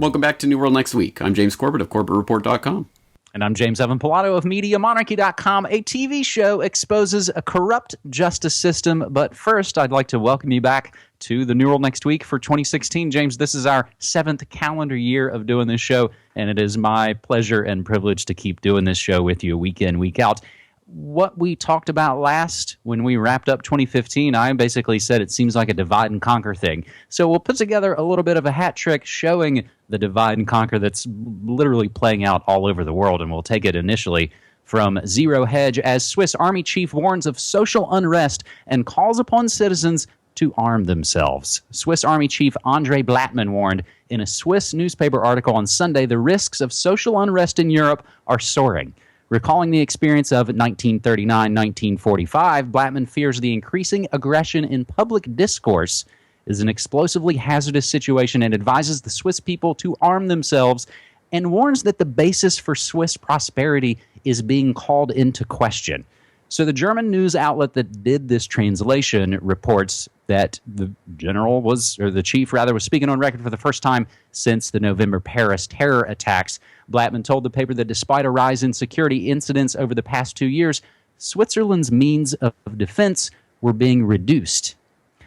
Welcome back to New World Next Week. I'm James Corbett of CorbettReport.com. And I'm James Evan Pilato of Monarchy.com. A TV show exposes a corrupt justice system. But first, I'd like to welcome you back to the New World Next Week for 2016. James, this is our 7th calendar year of doing this show, and it is my pleasure and privilege to keep doing this show with you week in, week out. What we talked about last when we wrapped up 2015, I basically said it seems like a divide and conquer thing. So we'll put together a little bit of a hat trick showing the divide and conquer that's literally playing out all over the world, and we'll take it initially from Zero Hedge as Swiss Army chief warns of social unrest and calls upon citizens to arm themselves. Swiss Army Chief Andre Blattmann warned in a Swiss newspaper article on Sunday the risks of social unrest in Europe are soaring. Recalling the experience of 1939-1945, Blattmann fears the increasing aggression in public discourse is an explosively hazardous situation and advises the Swiss people to arm themselves and warns that the basis for Swiss prosperity is being called into question. So the German news outlet that did this translation reports that the chief was speaking on record for the first time since the November Paris terror attacks. Blattmann told the paper that despite a rise in security incidents over the past 2 years, Switzerland's means of defense were being reduced.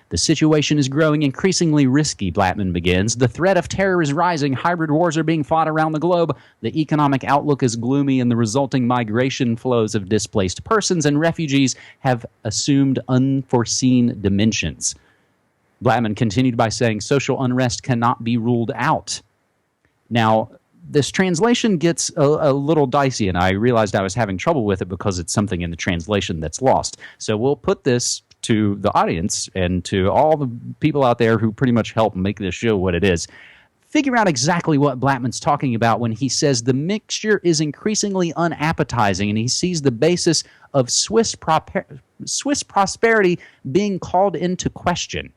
The situation is growing increasingly risky, Blattmann begins. The threat of terror is rising. Hybrid wars are being fought around the globe. The economic outlook is gloomy, and the resulting migration flows of displaced persons and refugees have assumed unforeseen dimensions. Blattmann continued by saying social unrest cannot be ruled out. Now, this translation gets a little dicey, and I realized I was having trouble with it because it's something in the translation that's lost. So we'll put this to the audience and to all the people out there who pretty much help make this show what it is. Figure out exactly what Blattmann's talking about when he says the mixture is increasingly unappetizing and he sees the basis of Swiss prosperity being called into question.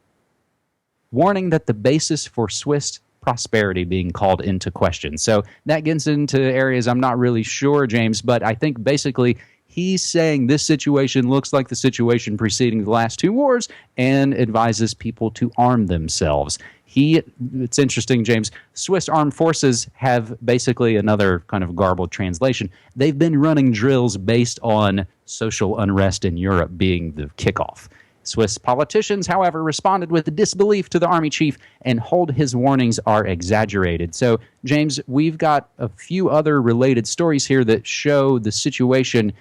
Warning that the basis for Swiss prosperity being called into question. So that gets into areas I'm not really sure, James, but I think basically he's saying this situation looks like the situation preceding the last 2 wars and advises people to arm themselves. It's interesting, James, Swiss armed forces have basically another kind of garbled translation. They've been running drills based on social unrest in Europe being the kickoff. Swiss politicians, however, responded with disbelief to the army chief and hold his warnings are exaggerated. So, James, we've got a few other related stories here that show the situation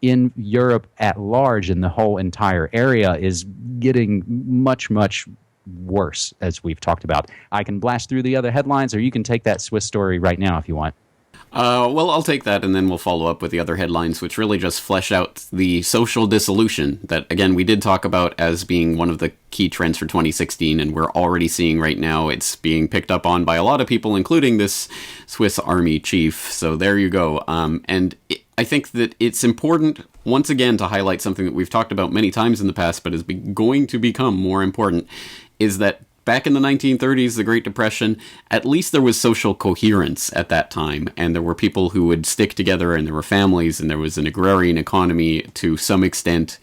in Europe at large and the whole entire area is getting much, much worse, as we've talked about. I can blast through the other headlines, or you can take that Swiss story right now if you want. Well, I'll take that, and then we'll follow up with the other headlines, which really just flesh out the social dissolution that, again, we did talk about as being one of the key trends for 2016, and we're already seeing right now it's being picked up on by a lot of people, including this Swiss army chief. So there you go. I think that it's important, once again, to highlight something that we've talked about many times in the past, but is going to become more important, is that back in the 1930s, the Great Depression, at least there was social coherence at that time, and there were people who would stick together, and there were families, and there was an agrarian economy to some extent.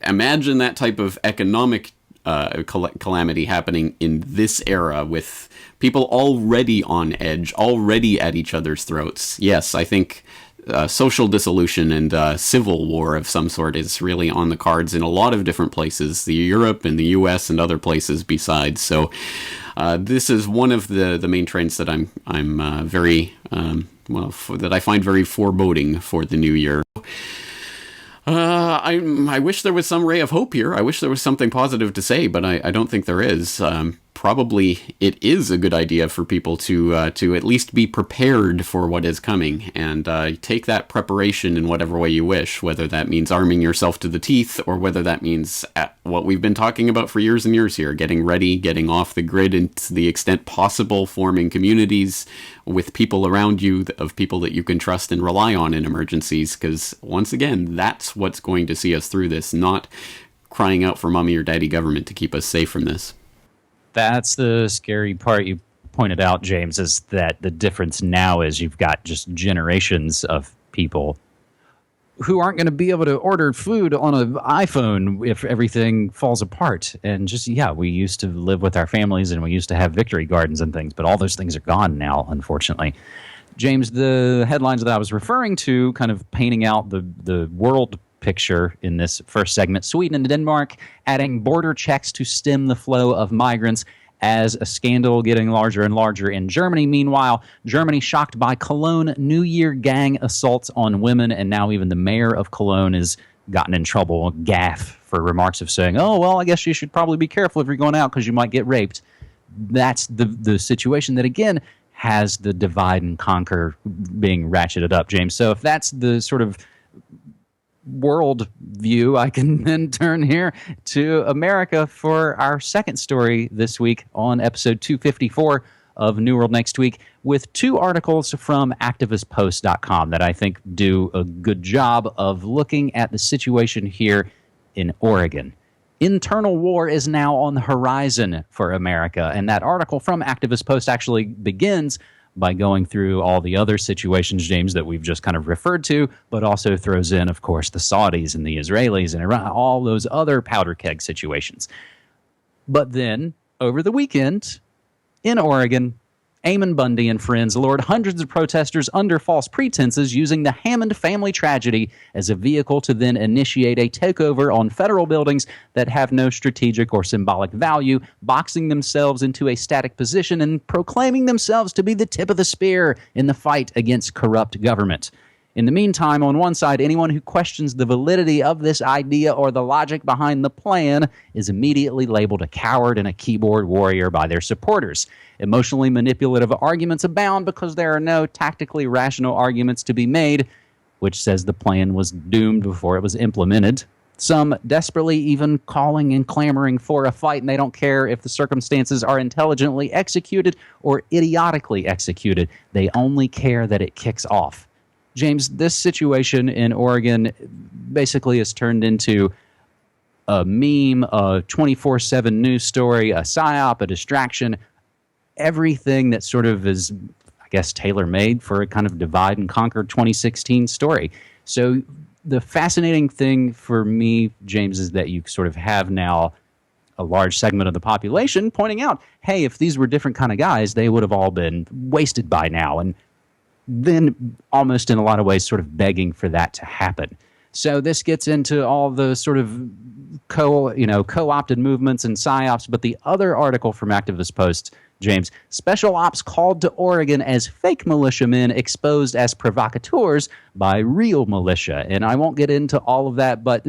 Imagine that type of economic calamity happening in this era with people already on edge, already at each other's throats. Yes, I think social dissolution and civil war of some sort is really on the cards in a lot of different places, the Europe and the US and other places besides. So this is one of the main trends that I'm very that I find very foreboding for the new year. I wish there was some ray of hope here. I wish there was something positive to say, but I don't think there is. Probably it is a good idea for people to at least be prepared for what is coming and take that preparation in whatever way you wish, whether that means arming yourself to the teeth or whether that means what we've been talking about for years and years here, getting ready, getting off the grid and to the extent possible, forming communities with people around you, of people that you can trust and rely on in emergencies, because once again, that's what's going to see us through this, not crying out for mommy or daddy government to keep us safe from this. That's the scary part you pointed out, James, is that the difference now is you've got just generations of people who aren't going to be able to order food on an iPhone if everything falls apart. And just, we used to live with our families and we used to have victory gardens and things, but all those things are gone now, unfortunately. James, the headlines that I was referring to, kind of painting out the world picture in this first segment: Sweden and Denmark adding border checks to stem the flow of migrants, as a scandal getting larger and larger in Germany. Meanwhile, Germany shocked by Cologne New Year gang assaults on women, and now even the mayor of Cologne has gotten in trouble, gaffe, for remarks of saying, oh, well, I guess you should probably be careful if you're going out because you might get raped. That's the situation that, again, has the divide and conquer being ratcheted up, James. So if that's the sort of world view, I can then turn here to America for our second story this week on episode 254 of New World Next Week, with two articles from activistpost.com that I think do a good job of looking at the situation here in Oregon. Internal war is now on the horizon for America, and that article from Activist Post actually begins by going through all the other situations, James, that we've just kind of referred to, but also throws in, of course, the Saudis and the Israelis and Iran, all those other powder keg situations. But then, over the weekend, in Oregon, Eamon Bundy and friends lured hundreds of protesters under false pretenses, using the Hammond family tragedy as a vehicle to then initiate a takeover on federal buildings that have no strategic or symbolic value, boxing themselves into a static position and proclaiming themselves to be the tip of the spear in the fight against corrupt government. In the meantime, on one side, anyone who questions the validity of this idea or the logic behind the plan is immediately labeled a coward and a keyboard warrior by their supporters. Emotionally manipulative arguments abound because there are no tactically rational arguments to be made, which says the plan was doomed before it was implemented. Some desperately even calling and clamoring for a fight, and they don't care if the circumstances are intelligently executed or idiotically executed. They only care that it kicks off. James, this situation in Oregon basically has turned into a meme, a 24/7 news story, a psyop, a distraction, everything that sort of is, I guess, tailor-made for a kind of divide and conquer 2016 story. So the fascinating thing for me, James, is that you sort of have now a large segment of the population pointing out, hey, if these were different kind of guys, they would have all been wasted by now. And then almost in a lot of ways sort of begging for that to happen. So this gets into all the sort of co-opted movements and psyops. But the other article from Activist Post, James, special ops called to Oregon as fake militiamen exposed as provocateurs by real militia. And I won't get into all of that, but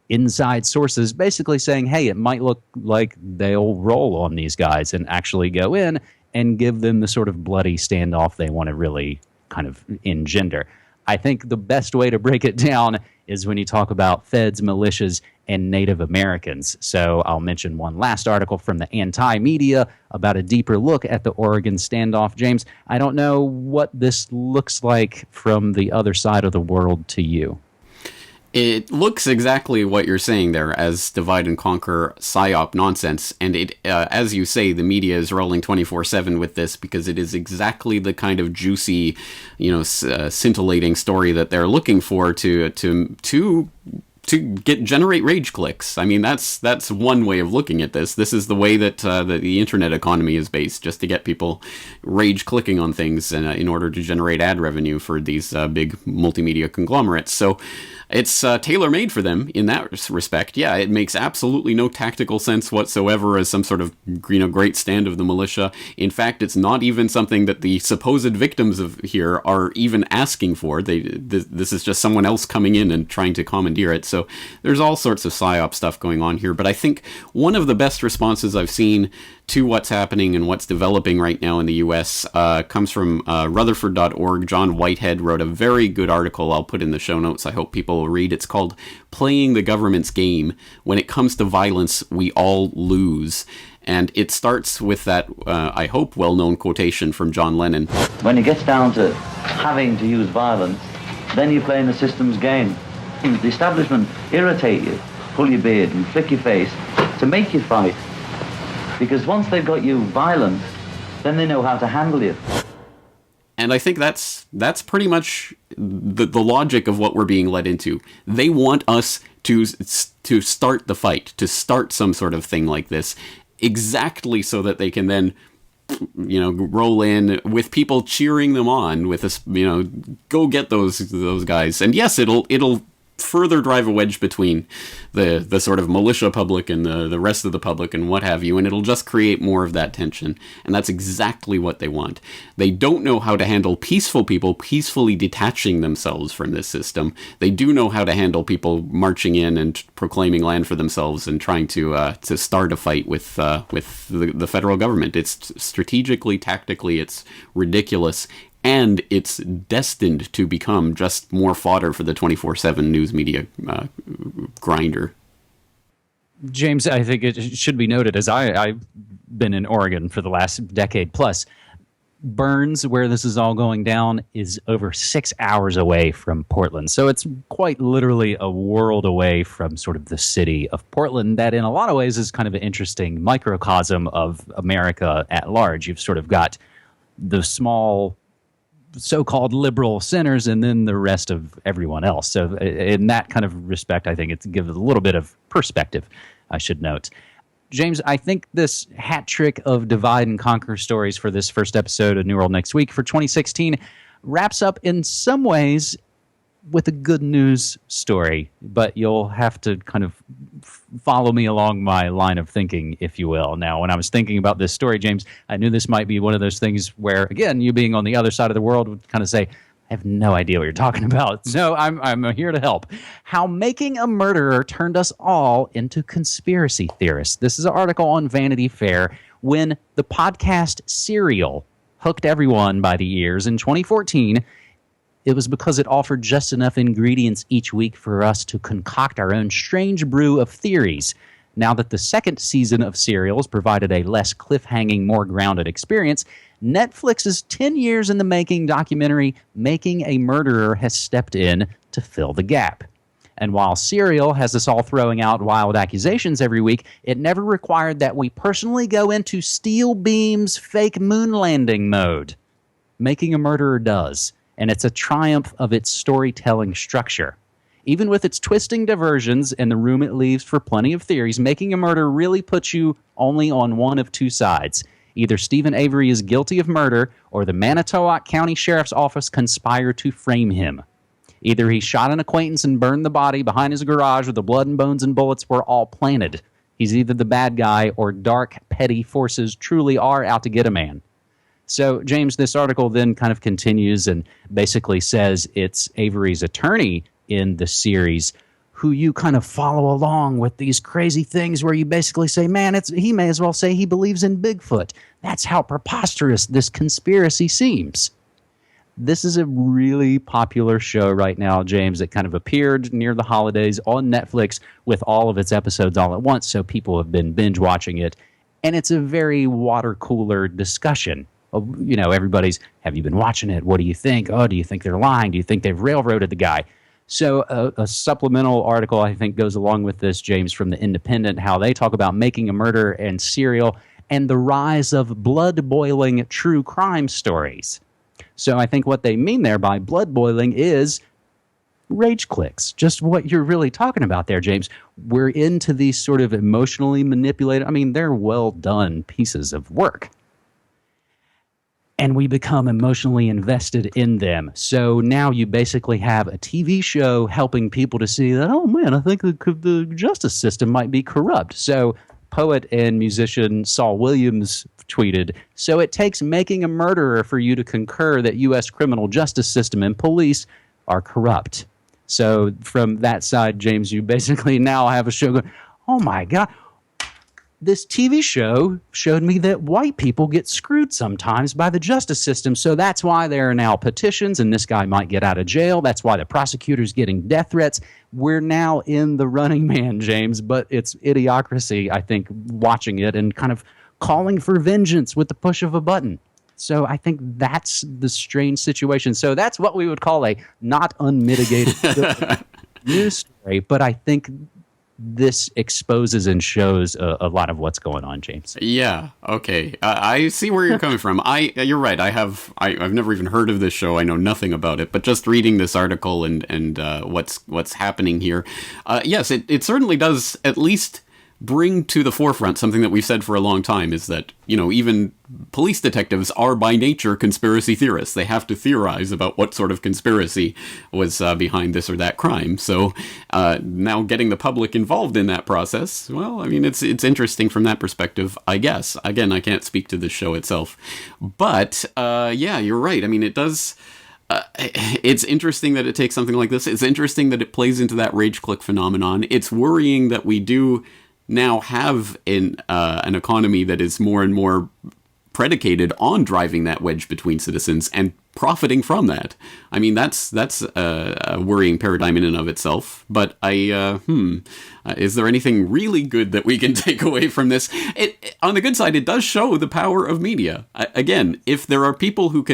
inside sources basically saying, hey, it might look like they'll roll on these guys and actually go in and give them the sort of bloody standoff they want to really kind of engender. I think the best way to break it down is when you talk about feds, militias, and Native Americans. So I'll mention one last article from the Anti-Media about a deeper look at the Oregon standoff. James, I don't know what this looks like from the other side of the world to you. It looks exactly what you're saying there as divide and conquer psyop nonsense. And it, as you say, the media is rolling 24/7 with this because it is exactly the kind of juicy, scintillating story that they're looking for to generate rage clicks. I mean, that's one way of looking at this. This is the way that the internet economy is based, just to get people rage clicking on things in order to generate ad revenue for these big multimedia conglomerates. So it's tailor-made for them in that respect. Yeah, it makes absolutely no tactical sense whatsoever as some sort of great stand of the militia. In fact, it's not even something that the supposed victims of here are even asking for. This is just someone else coming in and trying to commandeer it. So there's all sorts of psyop stuff going on here. But I think one of the best responses I've seen to what's happening and what's developing right now in the U.S. Comes from Rutherford.org. John Whitehead wrote a very good article I'll put in the show notes. I hope people will read. It's called Playing the Government's Game. When it comes to violence, we all lose. And it starts with that, I hope, well-known quotation from John Lennon. When it gets down to having to use violence, then you're playing the system's game. The establishment irritate you, pull your beard and flick your face to make you fight. Because once they've got you violent, then they know how to handle you. And I think that's pretty much the logic of what we're being led into. They want us to start the fight, to start some sort of thing like this, exactly so that they can then, roll in with people cheering them on with this, go get those guys. And yes, it'll further drive a wedge between the sort of militia public and the rest of the public and what have you, and it'll just create more of that tension. And that's exactly what they want. They don't know how to handle peaceful people peacefully detaching themselves from this system. They do know how to handle people marching in and proclaiming land for themselves and trying to start a fight with the federal government. It's strategically, tactically, it's ridiculous. And it's destined to become just more fodder for the 24/7 news media grinder. James, I think it should be noted, as I've been in Oregon for the last decade plus, Burns, where this is all going down, is over 6 hours away from Portland. So it's quite literally a world away from sort of the city of Portland, that in a lot of ways is kind of an interesting microcosm of America at large. You've sort of got the small so-called liberal centers and then the rest of everyone else. So in that kind of respect, I think it gives a little bit of perspective, I should note. James, I think this hat trick of divide and conquer stories for this first episode of New World Next Week for 2016 wraps up in some ways with a good news story, but you'll have to kind of follow me along my line of thinking, if you will. Now, when I was thinking about this story, James, I knew this might be one of those things where, again, you being on the other side of the world would kind of say, I have no idea what you're talking about. So I'm here to help. How making a murderer turned us all into conspiracy theorists. This is an article on Vanity Fair when the podcast Serial hooked everyone by the ears in 2014. It was because it offered just enough ingredients each week for us to concoct our own strange brew of theories. Now that the second season of Serial has provided a less cliffhanging, more grounded experience, Netflix's 10 years in the making documentary Making a Murderer has stepped in to fill the gap. And while Serial has us all throwing out wild accusations every week, it never required that we personally go into Steel Beam's fake moon landing mode. Making a Murderer does. And it's a triumph of its storytelling structure. Even with its twisting diversions and the room it leaves for plenty of theories, Making a Murder really puts you only on one of two sides. Either Stephen Avery is guilty of murder, or the Manitowoc County Sheriff's Office conspired to frame him. Either he shot an acquaintance and burned the body behind his garage, or the blood and bones and bullets were all planted. He's either the bad guy, or dark, petty forces truly are out to get a man. So, James, this article then kind of continues and basically says it's Avery's attorney in the series who you kind of follow along with these crazy things where you basically say, man, he may as well say he believes in Bigfoot. That's how preposterous this conspiracy seems. This is a really popular show right now, James, that kind of appeared near the holidays on Netflix with all of its episodes all at once, so people have been binge watching it. And it's a very water cooler discussion. Everybody's, have you been watching it? What do you think? Oh, do you think they're lying? Do you think they've railroaded the guy? So a supplemental article, I think, goes along with this, James, from The Independent, how they talk about Making a Murder and Serial and the rise of blood-boiling true crime stories. So I think what they mean there by blood-boiling is rage clicks, just what you're really talking about there, James. We're into these sort of emotionally manipulated, they're well-done pieces of work. And we become emotionally invested in them. So now you basically have a TV show helping people to see that, oh man, I think the justice system might be corrupt. So poet and musician Saul Williams tweeted, so it takes Making a Murderer for you to concur that U.S. criminal justice system and police are corrupt. So from that side, James, you basically now have a show going, oh my God. This TV show showed me that white people get screwed sometimes by the justice system, so that's why there are now petitions, and this guy might get out of jail. That's why the prosecutor's getting death threats. We're now in the running man, James, but it's idiocracy, I think, watching it and kind of calling for vengeance with the push of a button. So I think that's the strange situation. So that's what we would call a not unmitigated news story, but I think this exposes and shows a lot of what's going on, James. Yeah. Okay. I see where you're coming from. You're right. I've never even heard of this show. I know nothing about it. But just reading this article and what's happening here, yes, it certainly does at least bring to the forefront something that we've said for a long time, is that, even police detectives are by nature conspiracy theorists. They have to theorize about what sort of conspiracy was behind this or that crime. So now getting the public involved in that process, well, I mean, it's interesting from that perspective, I guess. Again, I can't speak to the show itself. But yeah, you're right. I mean, it does... it's interesting that it takes something like this. It's interesting that it plays into that rage click phenomenon. It's worrying that we do now have an economy that is more and more predicated on driving that wedge between citizens and profiting from that. I mean, that's a worrying paradigm in and of itself. But is there anything really good that we can take away from this? On the good side, it does show the power of media. Again, if there are people who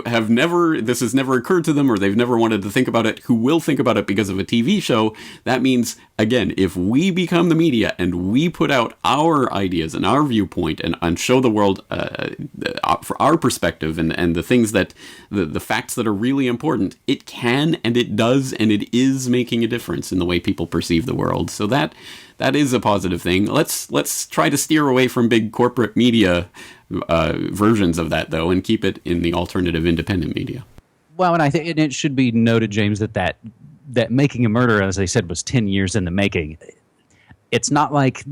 have never, this has never occurred to them, or they've never wanted to think about it, who will think about it because of a TV show, that means, again, if we become the media and we put out our ideas and our viewpoint and show the world for our perspective and the things that, the facts that are really important, it can and it does and it is making a difference in the way people perceive the world. So that is a positive thing. Let's try to steer away from big corporate media versions of that, though, and keep it in the alternative independent media. Well, and I think it should be noted, James, that Making a Murder, as I said, was 10 years in the making. It's not like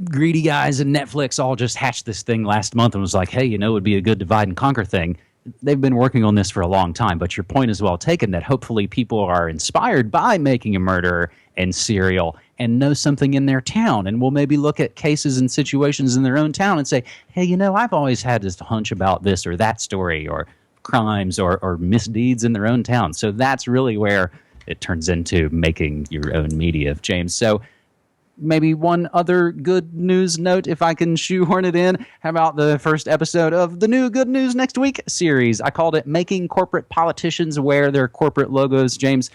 greedy guys and Netflix all just hatched this thing last month and was like, hey, it would be a good divide and conquer thing. They've been working on this for a long time, but your point is well taken that hopefully people are inspired by Making a Murderer and Serial and know something in their town and will maybe look at cases and situations in their own town and say, hey, I've always had this hunch about this or that story or crimes or misdeeds in their own town. So that's really where it turns into making your own media, James. So maybe one other good news note, if I can shoehorn it in. How about the first episode of the new Good News Next Week series? I called it Making Corporate Politicians Wear Their Corporate Logos. James,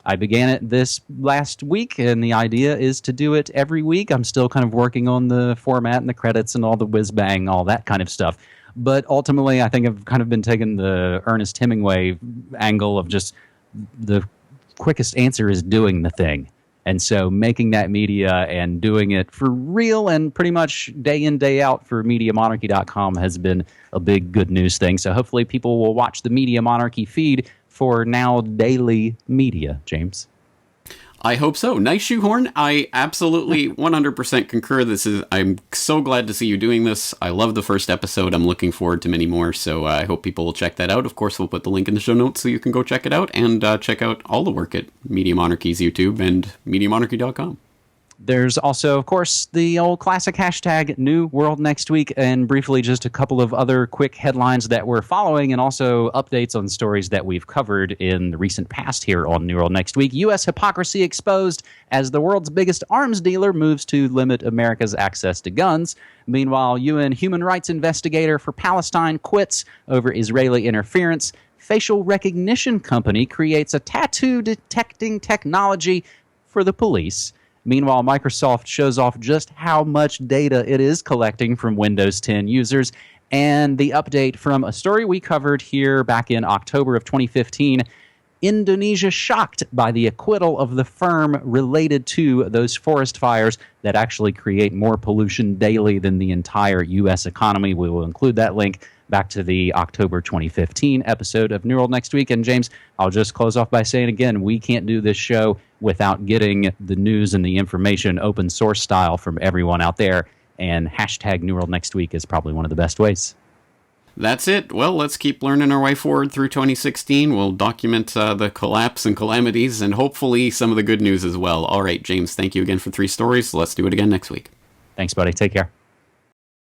I began it this last week, and the idea is to do it every week. I'm still kind of working on the format and the credits and all the whiz-bang, all that kind of stuff. But ultimately, I think I've kind of been taking the Ernest Hemingway angle of just the quickest answer is doing the thing. And so making that media and doing it for real and pretty much day in, day out for MediaMonarchy.com has been a big good news thing. So hopefully people will watch the Media Monarchy feed for now daily media, James. I hope so. Nice shoehorn. I absolutely 100% concur. I'm so glad to see you doing this. I love the first episode. I'm looking forward to many more. So I hope people will check that out. Of course, we'll put the link in the show notes so you can go check it out and check out all the work at Media Monarchy's YouTube and MediaMonarchy.com. There's also, of course, the old classic hashtag New World Next Week, and briefly just a couple of other quick headlines that we're following and also updates on stories that we've covered in the recent past here on New World Next Week. U.S. hypocrisy exposed as the world's biggest arms dealer moves to limit America's access to guns. Meanwhile, UN human rights investigator for Palestine quits over Israeli interference. Facial recognition company creates a tattoo detecting technology for the police. Meanwhile, Microsoft shows off just how much data it is collecting from Windows 10 users. And the update from a story we covered here back in October of 2015, Indonesia shocked by the acquittal of the firm related to those forest fires that actually create more pollution daily than the entire U.S. economy. We will include that link back to the October 2015 episode of New World Next Week. And James, I'll just close off by saying again, we can't do this show without getting the news and the information open source style from everyone out there. And hashtag New World Next Week is probably one of the best ways. That's it. Well, let's keep learning our way forward through 2016. We'll document the collapse and calamities and hopefully some of the good news as well. All right, James, thank you again for 3 stories. Let's do it again next week. Thanks, buddy. Take care.